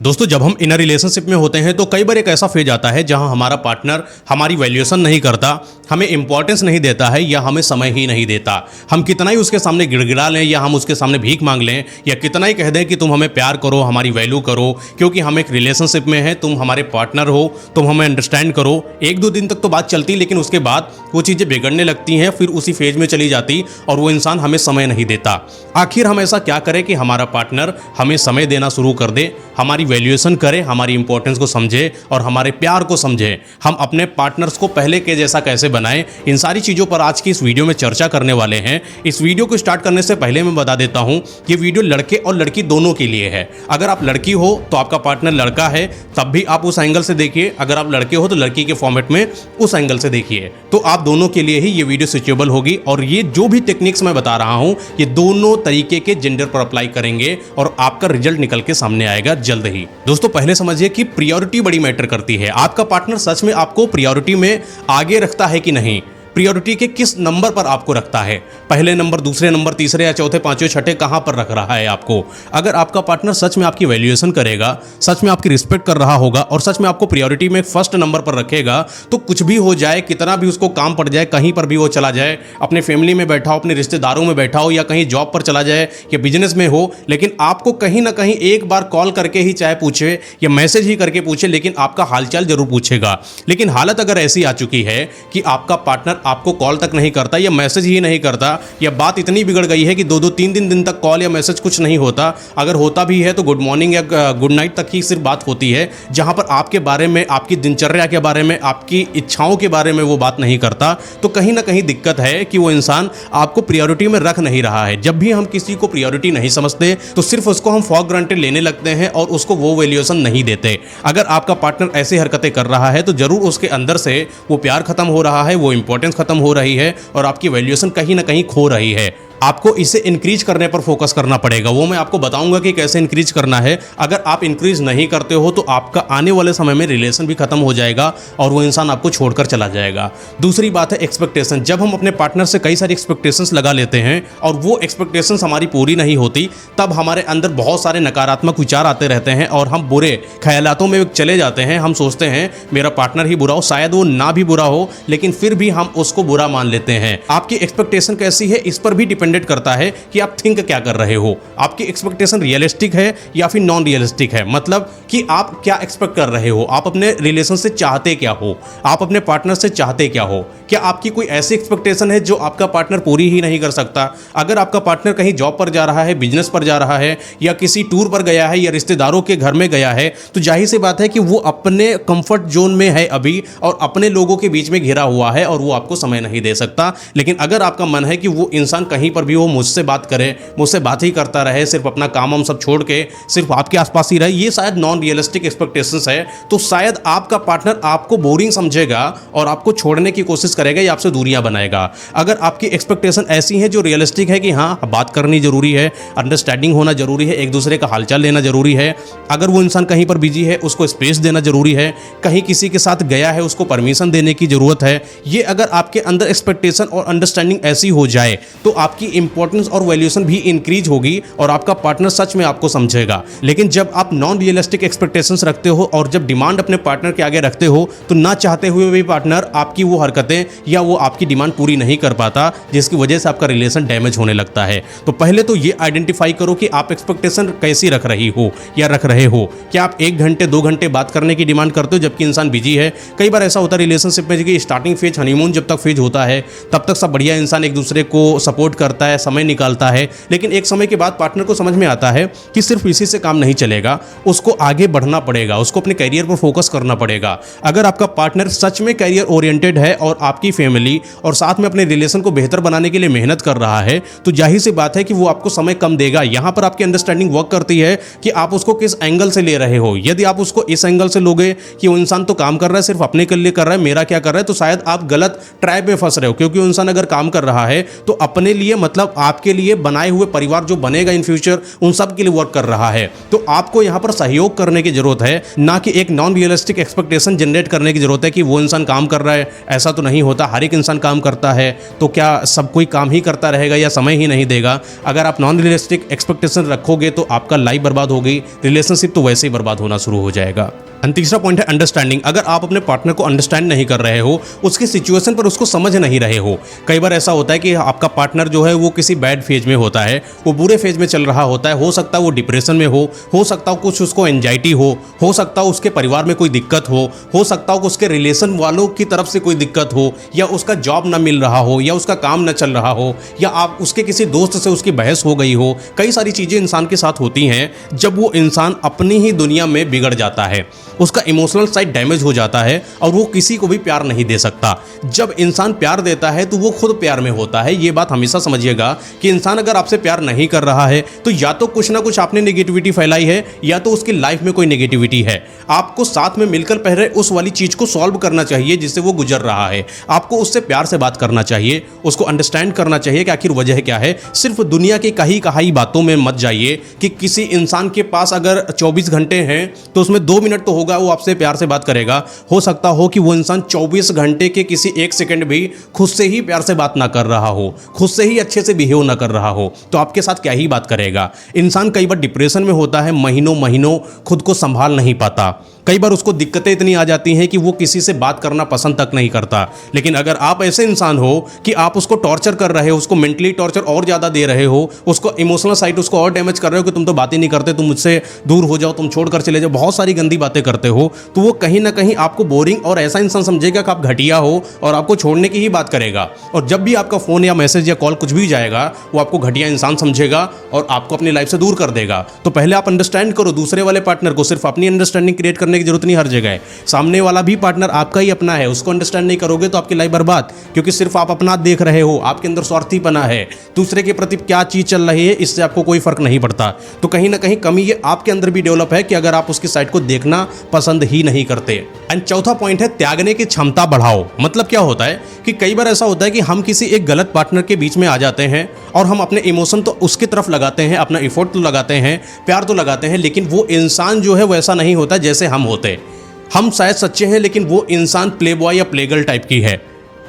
दोस्तों, जब हम इन अ रिलेशनशिप में होते हैं तो कई बार एक ऐसा फेज आता है जहां हमारा पार्टनर हमारी वैल्यूएशन नहीं करता, हमें इंपॉर्टेंस नहीं देता है या हमें समय ही नहीं देता। हम कितना ही उसके सामने गिड़गिड़ा लें या हम उसके सामने भीख मांग लें या कितना ही कह दें कि तुम हमें प्यार करो, हमारी वैल्यू करो, क्योंकि हम एक रिलेशनशिप में हैं, तुम हमारे पार्टनर हो, तुम हमें अंडरस्टैंड करो। एक दो दिन तक तो बात चलती, लेकिन उसके बाद वो चीज़ें बिगड़ने लगती हैं, फिर उसी फेज में चली जाती और वो इंसान हमें समय नहीं देता। आखिर हम ऐसा क्या करें कि हमारा पार्टनर हमें समय देना शुरू कर दे, हमारी वैल्यूएशन करे, हमारी इंपॉर्टेंस को समझे और हमारे प्यार को समझे। हम अपने पार्टनर्स को पहले के जैसा कैसे बनाएं, इन सारी चीज़ों पर आज की इस वीडियो में चर्चा करने वाले हैं। इस वीडियो को स्टार्ट करने से पहले मैं बता देता हूं, ये वीडियो लड़के और लड़की दोनों के लिए है। अगर आप लड़की हो तो आपका पार्टनर लड़का है, तब भी आप उस एंगल से देखिए। अगर आप लड़के हो तो लड़की के फॉर्मेट में उस एंगल से देखिए, तो आप दोनों के लिए ही ये वीडियो स्विचेबल होगी। और ये जो भी टेक्निक्स मैं बता रहा हूं, ये दोनों तरीके के जेंडर पर अप्लाई करेंगे और आपका रिजल्ट निकल के सामने आएगा जल्द ही। दोस्तों, पहले समझिए कि प्रायोरिटी बड़ी मैटर करती है। आपका पार्टनर सच में आपको प्रायोरिटी में आगे रखता है कि नहीं, प्रायोरिटी के किस नंबर पर आपको रखता है, पहले नंबर, दूसरे नंबर, तीसरे या चौथे, पांचवें, छठे, कहां पर रख रहा है आपको। अगर आपका पार्टनर सच में आपकी वैल्यूएशन करेगा, सच में आपकी रिस्पेक्ट कर रहा होगा और सच में आपको प्रायोरिटी में फर्स्ट नंबर पर रखेगा, तो कुछ भी हो जाए, कितना भी उसको काम पड़ जाए, कहीं पर भी वो चला जाए, अपने फैमिली में बैठा हो, अपने रिश्तेदारों में बैठा हो या कहीं जॉब पर चला जाए या बिजनेस में हो, लेकिन आपको कहीं ना कहीं एक बार कॉल करके ही चाहे पूछे या मैसेज ही करके पूछे, लेकिन आपका हालचाल जरूर पूछेगा। लेकिन हालत अगर ऐसी आ चुकी है कि आपका पार्टनर आपको कॉल तक नहीं करता या मैसेज ही नहीं करता, या बात इतनी बिगड़ गई है कि दो तीन दिन तक कॉल या मैसेज कुछ नहीं होता, अगर होता भी है तो गुड मॉर्निंग या गुड नाइट तक ही सिर्फ बात होती है, जहां पर आपके बारे में, आपकी दिनचर्या के बारे में, आपकी इच्छाओं के बारे में वो बात नहीं करता, तो कहीं ना कहीं दिक्कत है कि वो इंसान आपको प्रायोरिटी में रख नहीं रहा है। जब भी हम किसी को प्रायोरिटी नहीं समझते तो सिर्फ उसको हम फॉर ग्रांटेड लेने लगते हैं और उसको वो वैल्यूएशन नहीं देते। अगर आपका पार्टनर ऐसी हरकतें कर रहा है तो जरूर उसके अंदर से वो प्यार खत्म हो रहा है, वो इंपॉर्टेंस खत्म हो रही है और आपकी वैल्यूएशन कहीं ना कहीं खो रही है। आपको इसे इंक्रीज करने पर फोकस करना पड़ेगा। वो मैं आपको बताऊंगा कि कैसे इंक्रीज करना है। अगर आप इंक्रीज नहीं करते हो तो आपका आने वाले समय में रिलेशन भी खत्म हो जाएगा और वो इंसान आपको छोड़कर चला जाएगा। दूसरी बात है एक्सपेक्टेशन। जब हम अपने पार्टनर से कई सारी एक्सपेक्टेशंस लगा लेते हैं और वो एक्सपेक्टेशंस हमारी पूरी नहीं होती, तब हमारे अंदर बहुत सारे नकारात्मक विचार आते रहते हैं और हम बुरे ख्यालातों में चले जाते हैं। हम सोचते हैं मेरा पार्टनर ही बुरा हो, शायद वो ना भी बुरा हो, लेकिन फिर भी हम उसको बुरा मान लेते हैं। आपकी एक्सपेक्टेशन कैसी है, इस पर भी डिपेंडेंट करता है कि आप थिंक क्या कर रहे हो। आपकी एक्सपेक्टेशन रियलिस्टिक है या फिर नॉन रियलिस्टिक है, मतलब कि आप क्या एक्सपेक्ट कर रहे हो, आप अपने रिलेशन से चाहते क्या हो, आप अपने पार्टनर से चाहते क्या हो। क्या आपकी कोई ऐसी एक्सपेक्टेशन है जो आपका पार्टनर पूरी ही नहीं कर सकता। अगर आपका पार्टनर कहीं जॉब पर जा रहा है, बिजनेस पर जा रहा है या किसी टूर पर गया है या रिश्तेदारों के घर में गया है, तो जाहिर सी बात है कि वो अपने कंफर्ट जोन में है अभी और अपने लोगों के बीच में घिरा हुआ है और वो आपको समय नहीं दे सकता। लेकिन अगर आपका मन है कि वो इंसान कहीं पर भी वो मुझसे बात करे, मुझसे बात ही करता रहे, सिर्फ अपना काम हम सब छोड़ के सिर्फ आपके आसपास ही रहे, ये शायद नॉन रियलिस्टिक एक्सपेक्टेशंस है। तो शायद आपका पार्टनर आपको बोरिंग समझेगा और आपको छोड़ने की कोशिश करेगा या आपसे दूरियां बनाएगा। अगर आपकी एक्सपेक्टेशन ऐसी है जो रियलिस्टिक है कि हाँ, बात करनी जरूरी है, अंडरस्टैंडिंग होना जरूरी है, एक दूसरे का हालचाल लेना जरूरी है, अगर वो इंसान कहीं पर बिजी है उसको स्पेस देना जरूरी है, कहीं किसी के साथ गया है उसको परमिशन देने की जरूरत है, ये अगर आपके अंदर एक्सपेक्टेशन और अंडरस्टैंडिंग ऐसी हो जाए तो आपकी इंपॉर्टेंस और वैल्यूएशन भी इंक्रीज होगी और आपका पार्टनर सच में आपको समझेगा। लेकिन जब आप नॉन रियलिस्टिक एक्सपेक्टेशंस रखते हो और जब डिमांड अपने पार्टनर के आगे रखते हो, तो ना चाहते हुए भी पार्टनर आपकी वो हरकतें या वो आपकी डिमांड पूरी नहीं कर पाता, जिसकी वजह से आपका रिलेशन डैमेज होने लगता है। तो पहले तो ये आइडेंटिफाई करो कि आप एक्सपेक्टेशन कैसी रख रही हो या रख रहे हो। क्या आप 1 घंटे 2 घंटे बात करने की डिमांड करते हो जबकि इंसान बिजी है। कई बार ऐसा होता है रिलेशनशिप में कि स्टार्टिंग फेज, हनीमून जब तक फेज होता है तब तक सब बढ़िया, इंसान एक दूसरे को सपोर्ट करता है, समय निकालता है, लेकिन एक समय के बाद पार्टनर को समझ में आता है कि सिर्फ इसी से काम नहीं चलेगा, उसको आगे बढ़ना पड़ेगा, उसको अपने करियर पर फोकस करना पड़ेगा। अगर आपका पार्टनर सच में करियर ओरिएंटेड है और आपकी फैमिली और साथ में अपने रिलेशन को बेहतर बनाने के लिए मेहनत कर रहा है, तो जाहिर सी बात है कि वो आपको समय कम देगा। यहां पर आपकी अंडरस्टैंडिंग वर्क करती है कि आप उसको किस एंगल से ले रहे हो। यदि आप उसको इस एंगल से लोगे कि वो इंसान तो काम कर रहा है, सिर्फ अपने के लिए कर रहा है, मेरा क्या कर रहा है, तो शायद आप गलत ट्रैप में फंस रहे हो। क्योंकि वो इंसान अगर काम कर रहा है तो अपने लिए, मतलब आपके लिए बनाए हुए परिवार जो बनेगा इन फ्यूचर, उन सब के लिए वर्क कर रहा है। तो आपको यहां पर सहयोग करने की जरूरत है, ना कि एक नॉन रियलिस्टिक एक्सपेक्टेशन जनरेट करने की जरूरत है कि वो इंसान काम कर रहा है, ऐसा तो नहीं होता, हर एक इंसान काम करता है, तो क्या सब कोई काम ही करता रहेगा या समय ही नहीं देगा? अगर आप नॉन रियलिस्टिक एक्सपेक्टेशन रखोगे तो आपका लाइफ बर्बाद होगी, रिलेशनशिप तो वैसे ही बर्बाद होना शुरू हो जाएगा। एंड तीसरा पॉइंट है अंडरस्टैंडिंग। अगर आप अपने पार्टनर को अंडरस्टैंड नहीं कर रहे हो, उसकी सिचुएशन पर उसको समझ नहीं रहे हो, कई बार ऐसा होता है कि आपका पार्टनर जो है वो किसी बैड फेज में होता है, वो बुरे फेज में चल रहा होता है, हो सकता है वो डिप्रेशन में हो सकता हो कुछ उसको एंजाइटी हो सकता हो उसके परिवार में कोई दिक्कत हो सकता हो उसके रिलेशन वालों की तरफ से कोई दिक्कत हो, या उसका जॉब ना मिल रहा हो, या उसका काम ना चल रहा हो, या आप उसके किसी दोस्त से उसकी बहस हो गई हो। कई सारी चीज़ें इंसान के साथ होती हैं जब वो इंसान अपनी ही दुनिया में बिगड़ जाता है, उसका इमोशनल साइड डैमेज हो जाता है और वो किसी को भी प्यार नहीं दे सकता। जब इंसान प्यार देता है तो वो खुद प्यार में होता है। ये बात हमेशा समझिएगा कि इंसान अगर आपसे प्यार नहीं कर रहा है तो या तो कुछ ना कुछ आपने नेगेटिविटी फैलाई है, या तो उसकी लाइफ में कोई नेगेटिविटी है। आपको साथ में मिलकर पहले उस वाली चीज को सॉल्व करना चाहिए जिससे वो गुजर रहा है। आपको उससे प्यार से बात करना चाहिए, उसको अंडरस्टैंड करना चाहिए कि आखिर वजह क्या है। सिर्फ दुनिया की कही बातों में मत जाइए कि किसी इंसान के पास अगर 24 घंटे हैं तो उसमें 2 मिनट तो होगा वो आपसे प्यार से बात करेगा। हो सकता हो कि वो इंसान 24 घंटे के किसी 1 सेकंड भी खुद से ही प्यार से बात ना कर रहा हो, खुद से ही अच्छे से बिहेव ना कर रहा हो, तो आपके साथ क्या ही बात करेगा। इंसान कई बार डिप्रेशन में होता है, महीनों खुद को संभाल नहीं पाता। कई बार उसको दिक्कतें इतनी आ जाती हैं कि वो किसी से बात करना पसंद तक नहीं करता। लेकिन अगर आप ऐसे इंसान हो कि आप उसको टॉर्चर कर रहे हो, उसको मेंटली टॉर्चर और ज़्यादा दे रहे हो, उसको इमोशनल साइड उसको और डैमेज कर रहे हो कि तुम तो बातें नहीं करते, तुम मुझसे दूर हो जाओ, तुम छोड़कर चले जाओ, बहुत सारी गंदी बातें करते हो, तो वो कहीं ना कहीं आपको बोरिंग और ऐसा इंसान समझेगा कि आप घटिया हो और आपको छोड़ने की ही बात करेगा। और जब भी आपका फ़ोन या मैसेज या कॉल कुछ भी जाएगा, वो आपको घटिया इंसान समझेगा और आपको अपनी लाइफ से दूर कर देगा। तो पहले आप अंडरस्टैंड करो दूसरे वाले पार्टनर को। सिर्फ अपनी अंडरस्टैंडिंग क्रिएट करने की जरूरत नहीं हर जगह है, सामने वाला भी पार्टनर आपका ही अपना है, उसको अंडरस्टैंड नहीं करोगे तो आपकी लाइफ बर्बाद। क्योंकि सिर्फ आप अपना देख रहे हो, आपके अंदर स्वार्थीपना है, दूसरे के प्रति क्या चीज चल रही है इससे आपको कोई फर्क नहीं पड़ता। तो कहीं ना कहीं कमी ये आपके अंदर भी डेवलप है कि अगर आप उसकी साइड को देखना पसंद ही नहीं करते। एंड चौथा पॉइंट है त्यागने की क्षमता बढ़ाओ। मतलब क्या होता है कि कई बार ऐसा होता है कि हम किसी एक गलत पार्टनर के बीच में आ जाते हैं और हम अपने इमोशन तो उसकी तरफ लगाते हैं, अपना एफर्ट तो लगाते हैं, प्यार तो लगाते हैं, लेकिन वो इंसान जो है वैसा नहीं होता जैसे हम होते। हम शायद सच्चे हैं लेकिन वो इंसान प्ले बॉय या प्ले गर्ल टाइप की है।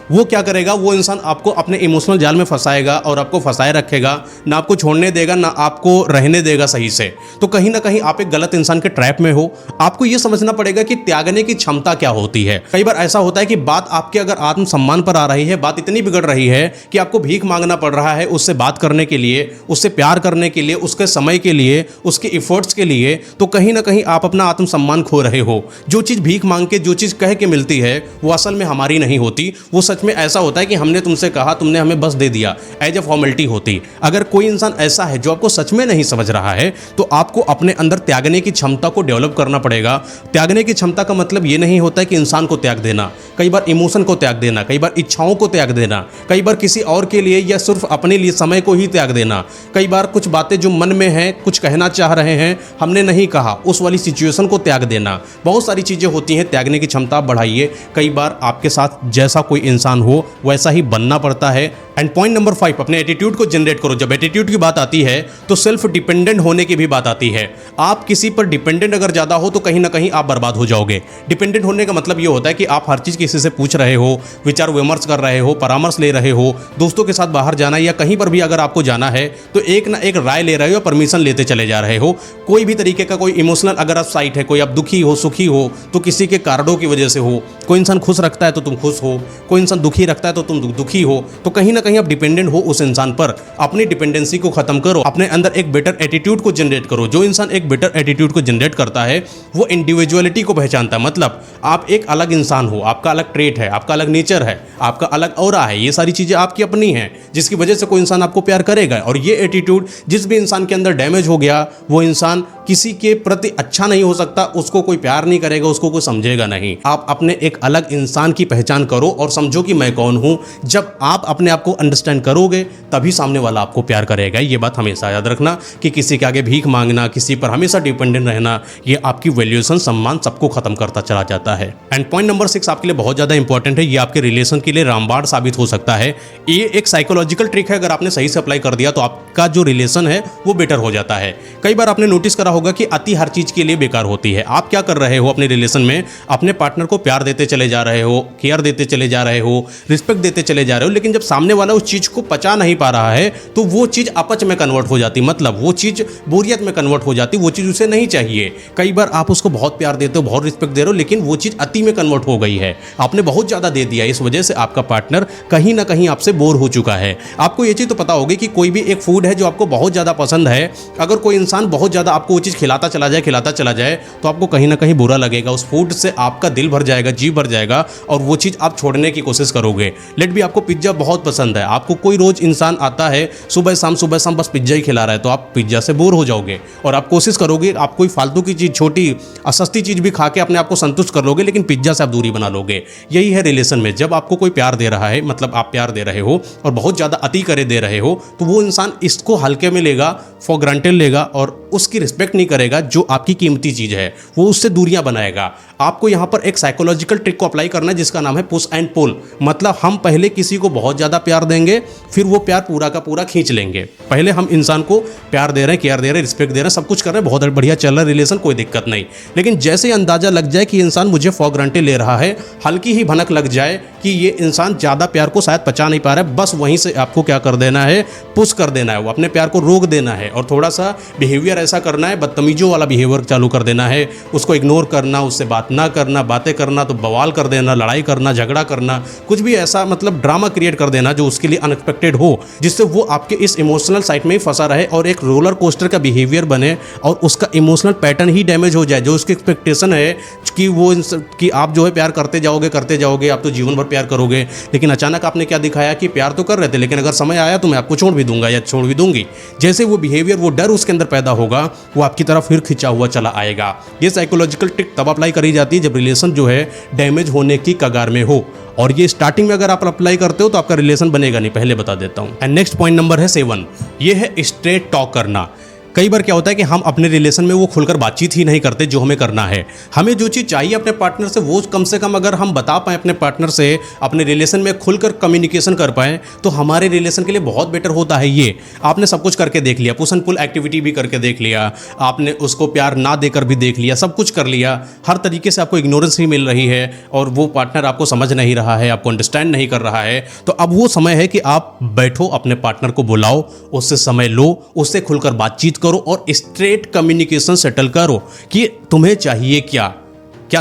वो क्या करेगा, वो इंसान आपको अपने इमोशनल जाल में फंसाएगा और आपको फंसाए रखेगा, ना आपको छोड़ने देगा ना आपको रहने देगा सही से। तो कहीं ना कहीं आप एक गलत इंसान के ट्रैप में हो। आपको ये समझना पड़ेगा कि त्यागने की क्षमता क्या होती है। कई बार ऐसा होता है कि बात आपके अगर आत्मसम्मान पर आ रही है, बात इतनी बिगड़ रही है कि आपको भीख मांगना पड़ रहा है उससे बात करने के लिए, उससे प्यार करने के लिए, उसके समय के लिए, उसके इफर्ट्स के लिए, तो कहीं ना कहीं आप अपना आत्मसम्मान खो रहे हो। जो चीज़ भीख मांग के, जो चीज़ कह के मिलती है वो असल में हमारी नहीं होती। वो सच में ऐसा होता है कि हमने तुमसे कहा, तुमने हमें बस दे दिया, एज ए फॉर्मेलिटी होती। अगर कोई इंसान ऐसा है जो आपको सच में नहीं समझ रहा है तो आपको अपने अंदर त्यागने की क्षमता को डेवलप करना पड़ेगा। त्यागने की क्षमता का मतलब ये नहीं होता है कि इंसान को त्याग देना, कई बार इमोशन को त्याग देना, कई बार इच्छाओं को त्याग देना, कई बार किसी और के लिए या सिर्फ अपने लिए समय को ही त्याग देना, कई बार कुछ बातें जो मन में हैं, कुछ कहना चाह रहे हैं, हमने नहीं कहा, उस वाली सिचुएशन को त्याग देना। बहुत सारी चीज़ें होती हैं। त्यागने की क्षमता बढ़ाइए। कई बार आपके साथ जैसा कोई इंसान हो वैसा ही बनना पड़ता है। एंड पॉइंट नंबर 5, अपने एटीट्यूड को जनरेट करो। जब एटीट्यूड की बात आती है तो सेल्फ डिपेंडेंट होने की भी बात आती है। आप किसी पर डिपेंडेंट अगर ज़्यादा हो तो कहीं ना कहीं आप बर्बाद हो जाओगे। डिपेंडेंट होने का मतलब ये होता है कि आप हर चीज़ किसी से पूछ रहे हो, विचार विमर्श कर रहे हो, परामर्श ले रहे हो, दोस्तों के साथ बाहर जाना या कहीं पर भी अगर आपको जाना है तो एक ना एक राय ले रहे हो, परमिशन लेते चले जा रहे हो। कोई भी तरीके का कोई इमोशनल अगर आप साइट है, कोई आप दुखी हो, सुखी हो तो किसी के कारणों की वजह से हो। कोई इंसान खुश रखता है तो तुम खुश हो, कोई इंसान दुखी रखता है तो तुम दुखी हो। तो कहीं ना कहीं आप डिपेंडेंट हो उस इंसान पर। अपनी डिपेंडेंसी को खत्म करो, अपने अंदर एक बेटर एटीट्यूड को जनरेट करो। जो इंसान एक बेटर एटीट्यूड को जनरेट करता है वो इंडिविजुअलिटी को पहचानता है। मतलब आप एक अलग इंसान हो, आपका अलग ट्रेट है, आपका अलग नेचर है, आपका अलग ऑरा है, ये सारी चीज़ें आपकी अपनी हैं जिसकी वजह से कोई इंसान आपको प्यार करेगा। और ये एटीट्यूड जिस भी इंसान के अंदर डैमेज हो गया वो इंसान किसी के प्रति अच्छा नहीं हो सकता, उसको कोई प्यार नहीं करेगा, उसको कोई समझेगा नहीं। आप अपने एक अलग इंसान की पहचान करो और समझो कि मैं कौन हूं। जब आप अपने आप को अंडरस्टैंड करोगे तभी सामने वाला आपको प्यार करेगा। ये बात हमेशा याद रखना कि किसी के आगे भीख मांगना, किसी पर हमेशा डिपेंडेंट रहना, ये आपकी वैल्यूएशन, सम्मान सबको खत्म करता चला जाता है। एंड पॉइंट नंबर 6 आपके लिए बहुत ज़्यादा इंपॉर्टेंट है। ये आपके रिलेशन के लिए रामबाण साबित हो सकता है। ये एक साइकोलॉजिकल ट्रिक है, अगर आपने सही से अप्लाई कर दिया तो आपका जो रिलेशन है वो बेटर हो जाता है। कई बार आपने नोटिस करा होगा कि अति हर चीज़ के लिए बेकार होती है। आप क्या कर रहे हो अपने रिलेशन में, अपने पार्टनर को प्यार देते चले जा रहे हो, केयर देते चले जा रहे हो, हो, रिस्पेक्ट देते चले जा रहे हो, लेकिन जब सामने वाला उस चीज़ को पचा नहीं पा रहा है तो वो चीज़ अपच में कन्वर्ट हो जाती, मतलब वो चीज़ बोरियत में कन्वर्ट हो जाती, वो चीज़ उसे नहीं चाहिए। कई बार आप उसको बहुत प्यार देते हो, बहुत रिस्पेक्ट दे रहे हो, लेकिन वो चीज़ अति में कन्वर्ट हो गई है, आपने बहुत ज़्यादा दे दिया, इस वजह से आपका पार्टनर कहीं ना कहीं आपसे बोर हो चुका है। आपको ये चीज़ तो पता होगी कि कोई भी एक फूड है जो आपको बहुत ज़्यादा पसंद है, अगर कोई इंसान बहुत ज़्यादा आपको वो चीज़ खिलाता चला जाए तो आपको कहीं ना कहीं बुरा लगेगा, उस फूड से आपका दिल भर जाएगा, जी भर जाएगा और वो चीज़ आप छोड़ने की कोशिश करोगे। लेट भी आपको पिज्ज़ा बहुत पसंद है, आपको कोई रोज़ इंसान आता है सुबह शाम बस पिज्ज़ा ही खिला रहा है, तो आप पिज्ज़ा से बोर हो जाओगे और आप कोशिश करोगे आप कोई फालतू की चीज़, छोटी सस्ती चीज़ भी खा के अपने आप को संतुष्ट कर लोगे, लेकिन पिज्ज़ा से आप दूरी बना लोगे। यही है रिलेशन में, जब आपको कोई प्यार दे रहा है, मतलब आप प्यार दे रहे हो और बहुत ज़्यादा अति करे दे रहे हो, तो वो इंसान इसको हल्के में लेगा, फॉर ग्रांटेड लेगा और उसकी रिस्पेक्ट नहीं करेगा, जो आपकी कीमती चीज़ है वो उससे दूरियां बनाएगा। आपको यहाँ पर एक साइकोलॉजिकल ट्रिक को अप्लाई करना है जिसका नाम है पुश एंड पुल। मतलब हम पहले किसी को बहुत ज़्यादा प्यार देंगे, फिर वो प्यार पूरा का पूरा खींच लेंगे। पहले हम इंसान को प्यार दे रहे हैं, केयर दे रहे हैं, रिस्पेक्ट दे रहे हैं, सब कुछ कर रहे हैं, बहुत बढ़िया चल रहा है रिलेशन, कोई दिक्कत नहीं, लेकिन जैसे ही अंदाजा लग जाए कि इंसान मुझे फॉर ग्रांटेड ले रहा है, हल्की ही भनक लग जाए कि ये इंसान ज़्यादा प्यार को शायद पचा नहीं पा रहा है, बस वहीं से आपको क्या कर देना है, पुश कर देना है, वो अपने प्यार को रोक देना है और थोड़ा सा बिहेवियर ऐसा करना है, बदतमीजों वाला बिहेवियर चालू कर देना है, उसको इग्नोर करना, उससे बात ना करना, बातें करना तो बवाल कर देना, लड़ाई करना, झगड़ा करना, कुछ भी ऐसा मतलब ड्रामा क्रिएट कर देना जो उसके लिए अनएक्सपेक्टेड हो, जिससे वो आपके इस इमोशनल साइड में ही फंसा रहे और एक रोलर कोस्टर का बिहेवियर बने और उसका इमोशनल पैटर्न ही डैमेज हो जाए। जो उसकी एक्सपेक्टेशन है कि वो कि आप जो है प्यार करते जाओगे, आप तो जीवन भर प्यार करोगे, लेकिन अचानक आपने क्या दिखाया कि प्यार तो कर रहे थे, लेकिन अगर समय आया तो मैं आपको छोड़ भी दूंगा या छोड़ भी दूंगी। जैसे वो बिहेवियर, वो डर उसके अंदर पैदा होगा, वो आपकी तरफ फिर खिंचा हुआ चला आएगा। ये साइकोलॉजिकल ट्रिक तब अप्लाई करी जाती है जब रिलेशन जो है डैमेज होने की कगार में हो, और ये स्टार्टिंग में अगर आप अप्लाई करते हो तो आपका रिलेशन बनेगा नहीं, पहले बता देता हूं। एंड नेक्स्ट पॉइंट नंबर है 7, ये है स्ट्रेट टॉक करना। कई बार क्या होता है कि हम अपने रिलेशन में वो खुलकर बातचीत ही नहीं करते जो हमें करना है। हमें जो चीज़ चाहिए अपने पार्टनर से वो कम से कम अगर हम बता पाएँ अपने पार्टनर से, अपने रिलेशन में खुलकर कम्युनिकेशन कर पाएँ, तो हमारे रिलेशन के लिए बहुत बेटर होता है। ये आपने सब कुछ करके देख लिया, पुश एंड पुल एक्टिविटी भी करके देख लिया, आपने उसको प्यार ना देकर भी देख लिया, सब कुछ कर लिया, हर तरीके से आपको इग्नोरेंस ही मिल रही है और वो पार्टनर आपको समझ नहीं रहा है, आपको अंडरस्टैंड नहीं कर रहा है, तो अब वो समय है कि आप बैठो, अपने पार्टनर को बुलाओ, उससे समय लो, उससे खुलकर बातचीत करो और स्ट्रेट कम्युनिकेशन सेटल करो कि तुम्हें चाहिए क्या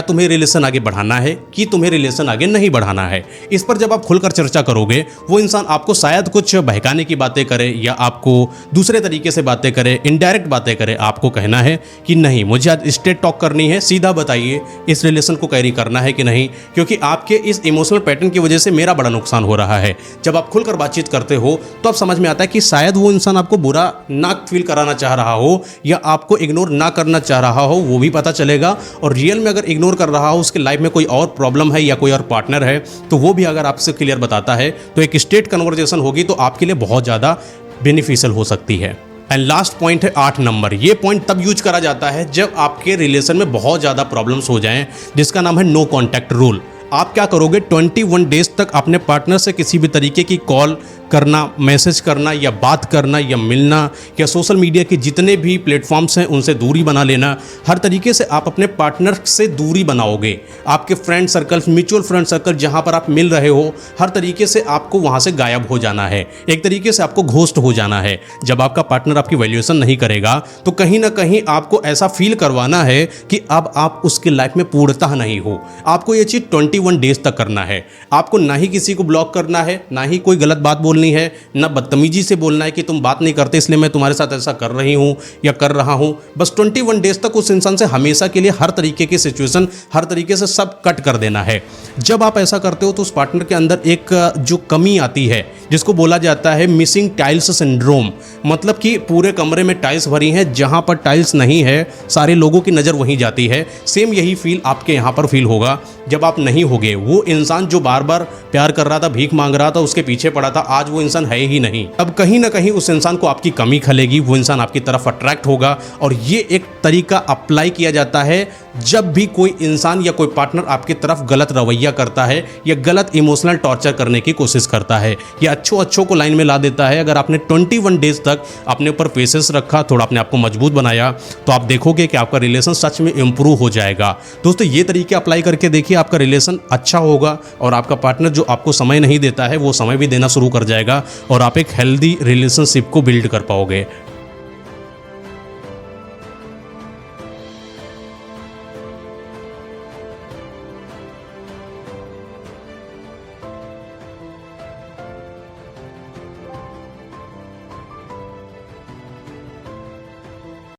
तुम्हें रिलेशन आगे बढ़ाना है कि तुम्हें रिलेशन आगे नहीं बढ़ाना है। इस पर जब आप खुलकर चर्चा करोगे, वो इंसान आपको शायद कुछ बहकाने की बातें करे या आपको दूसरे तरीके से बातें करे, इनडायरेक्ट बातें करे, आपको कहना है कि नहीं मुझे आज स्ट्रेट टॉक करनी है, सीधा बताइए इस रिलेशन को कैरी करना है कि नहीं, क्योंकि आपके इस इमोशनल पैटर्न की वजह से मेरा बड़ा नुकसान हो रहा है। जब आप खुलकर बातचीत करते हो तो अब समझ में आता है कि शायद वो इंसान आपको बुरा ना फील कराना चाह रहा हो या आपको इग्नोर ना करना चाह रहा हो, वो भी पता चलेगा, और रियल में अगर इग्नोर कर रहा हो, उसके लाइफ में कोई और प्रॉब्लम है या कोई और पार्टनर है, तो वो भी अगर आपसे क्लियर बताता है तो एक स्ट्रेट कन्वर्सेशन होगी तो आपके लिए बहुत ज़्यादा बेनिफिशियल हो सकती है। एंड लास्ट पॉइंट है 8 नंबर। ये पॉइंट तब यूज करा जाता है जब आपके रिलेशन में बहुत ज़्यादा प्रॉब्लम्स हो जाएं, जिसका नाम है नो कॉन्टैक्ट रूल। आप क्या करोगे, 21 डेज तक अपने पार्टनर से किसी भी तरीके की कॉल करना, मैसेज करना या बात करना या मिलना या सोशल मीडिया के जितने भी प्लेटफॉर्म्स हैं उनसे दूरी बना लेना। हर तरीके से आप अपने पार्टनर से दूरी बनाओगे। आपके friend circle, mutual friend circle जहां पर आप मिल रहे हो, हर तरीके से आपको वहां से गायब हो जाना है, एक तरीके से आपको घोस्ट हो जाना है। जब आपका पार्टनर आपकी वैल्यूएशन नहीं करेगा तो कहीं ना कहीं आपको ऐसा फील करवाना है कि अब आप उसकी लाइफ में पूर्णतः नहीं हो। आपको ये चीज़ 21 डेज तक करना है। आपको ना ही किसी को ब्लॉक करना है, ना ही कोई गलत बात बोलनी है, ना बदतमीजी से बोलना है कि तुम बात नहीं करते इसलिए मैं तुम्हारे साथ ऐसा कर रही हूं या कर रहा हूं। बस 21 डेज तक उस इंसान से हमेशा के लिए हर तरीके की सिचुएशन, हर तरीके से सब कट कर देना है। जब आप ऐसा करते हो तो उस पार्टनर के अंदर एक जो कमी आती है जिसको बोला जाता है मिसिंग टाइल्स सिंड्रोम, मतलब कि पूरे कमरे में टाइल्स भरी हैं, जहां पर टाइल्स नहीं है सारे लोगों की नज़र वहीं जाती है। सेम यही फील आपके यहाँ पर फील होगा जब आप नहीं होगे। वो इंसान जो बार बार प्यार कर रहा था, भीख मांग रहा था, उसके पीछे पड़ा था, आज आज वो इंसान है ही नहीं। अब कहीं ना कहीं उस इंसान को आपकी कमी खलेगी, वो इंसान आपकी तरफ अट्रैक्ट होगा। और ये एक तरीका अप्लाई किया जाता है जब भी कोई इंसान या कोई पार्टनर आपकी तरफ गलत रवैया करता है या गलत इमोशनल टॉर्चर करने की कोशिश करता है या अच्छों को लाइन में ला देता है। अगर आपने 21 डेज तक अपने ऊपर पेशेंस रखा, थोड़ा अपने आप को मजबूत बनाया, तो आप देखोगे कि आपका रिलेशन सच में इंप्रूव हो जाएगा। दोस्तों ये तरीके अप्लाई करके देखिए, आपका रिलेशन अच्छा होगा और आपका पार्टनर जो आपको समय नहीं देता है वो समय भी देना शुरू कर जाएगा और आप एक हेल्दी रिलेशनशिप को बिल्ड कर पाओगे।